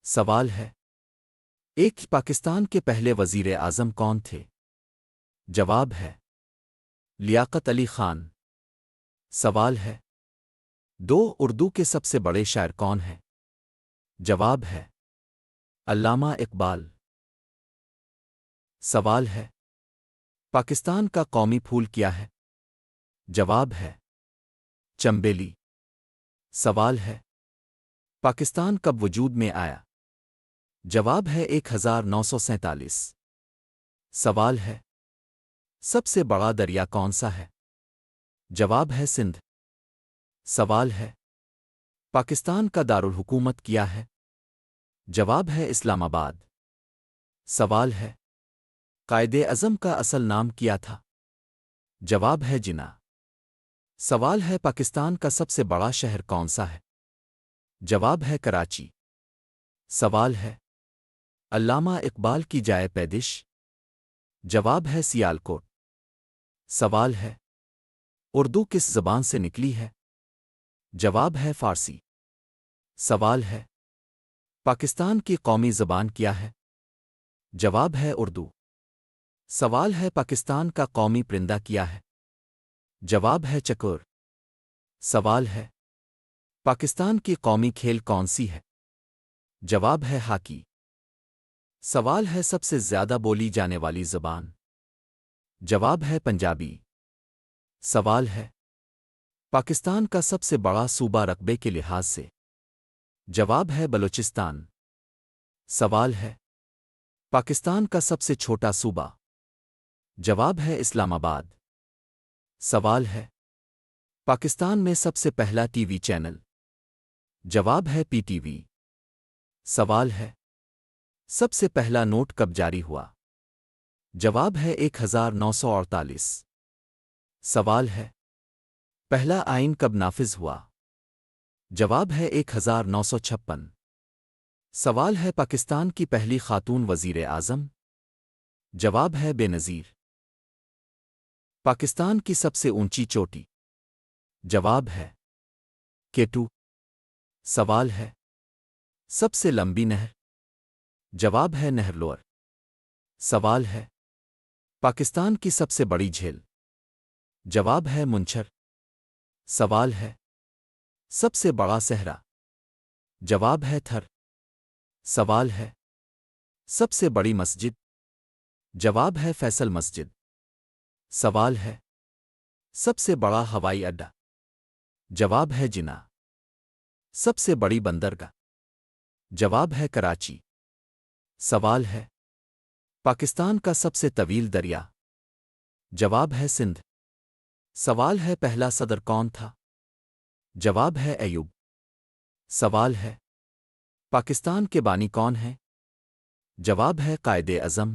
سوال ہے، ایک پاکستان کے پہلے وزیر اعظم کون تھے؟ جواب ہے لیاقت علی خان۔ سوال ہے، دو اردو کے سب سے بڑے شاعر کون ہیں؟ جواب ہے علامہ اقبال۔ سوال ہے، پاکستان کا قومی پھول کیا ہے؟ جواب ہے چنبیلی۔ سوال ہے، پاکستان کب وجود میں آیا؟ جواب ہے 1947۔ سوال ہے، سب سے بڑا دریا کون سا ہے؟ جواب ہے سندھ۔ سوال ہے، پاکستان کا دارالحکومت کیا ہے؟ جواب ہے اسلام آباد۔ سوال ہے، قائد اعظم کا اصل نام کیا تھا؟ جواب ہے جناح۔ سوال ہے، پاکستان کا سب سے بڑا شہر کون سا ہے؟ جواب ہے کراچی۔ سوال ہے، علامہ اقبال کی جائے پیدائش؟ جواب ہے سیالکوٹ۔ سوال ہے، اردو کس زبان سے نکلی ہے؟ جواب ہے فارسی۔ سوال ہے، پاکستان کی قومی زبان کیا ہے؟ جواب ہے اردو۔ سوال ہے، پاکستان کا قومی پرندہ کیا ہے؟ جواب ہے چکور۔ سوال ہے، پاکستان کی قومی کھیل کون سی ہے؟ جواب ہے ہاکی۔ سوال ہے، سب سے زیادہ بولی جانے والی زبان؟ جواب ہے پنجابی۔ سوال ہے، پاکستان کا سب سے بڑا صوبہ رقبے کے لحاظ سے؟ جواب ہے بلوچستان۔ سوال ہے، پاکستان کا سب سے چھوٹا صوبہ؟ جواب ہے اسلام آباد۔ سوال ہے، پاکستان میں سب سے پہلا ٹی وی چینل؟ جواب ہے پی ٹی وی۔ سوال ہے، سب سے پہلا نوٹ کب جاری ہوا؟ جواب ہے 1948۔ سوال ہے، پہلا آئین کب نافذ ہوا؟ جواب ہے 1956۔ سوال ہے، پاکستان کی پہلی خاتون وزیر اعظم؟ جواب ہے بے نظیر۔ پاکستان کی سب سے اونچی چوٹی؟ جواب ہے K2۔ سوال ہے، سب سے لمبی نہر؟ جواب ہے نہر لوئر۔ سوال ہے، پاکستان کی سب سے بڑی جھیل؟ جواب ہے منچھر۔ سوال ہے، سب سے بڑا صحرا؟ جواب ہے تھر۔ سوال ہے، سب سے بڑی مسجد؟ جواب ہے فیصل مسجد۔ سوال ہے، سب سے بڑا ہوائی اڈا؟ جواب ہے جناح۔ سب سے بڑی بندرگاہ؟ جواب ہے کراچی۔ سوال ہے، پاکستان کا سب سے طویل دریا؟ جواب ہے سندھ۔ سوال ہے، پہلا صدر کون تھا؟ جواب ہے ایوب۔ سوال ہے، پاکستان کے بانی کون ہیں؟ جواب ہے قائد اعظم۔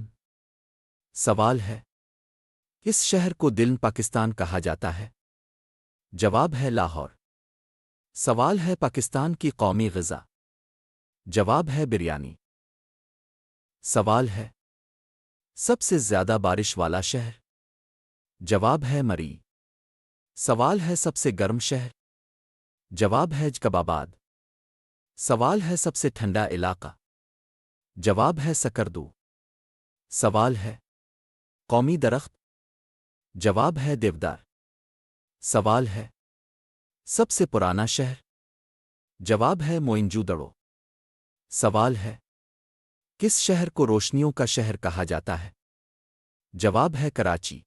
سوال ہے، کس شہر کو دل پاکستان کہا جاتا ہے؟ جواب ہے لاہور۔ سوال ہے، پاکستان کی قومی غذا؟ جواب ہے بریانی۔ سوال ہے، سب سے زیادہ بارش والا شہر؟ جواب ہے مری۔ سوال ہے، سب سے گرم شہر؟ جواب ہے جیکب آباد۔ سوال ہے، سب سے ٹھنڈا علاقہ؟ جواب ہے سکردو۔ سوال ہے، قومی درخت؟ جواب ہے دیودار۔ سوال ہے، سب سے پرانا شہر؟ جواب ہے موئنجو دڑو۔ سوال ہے، کس شہر کو روشنیوں کا شہر کہا جاتا ہے؟ جواب ہے کراچی۔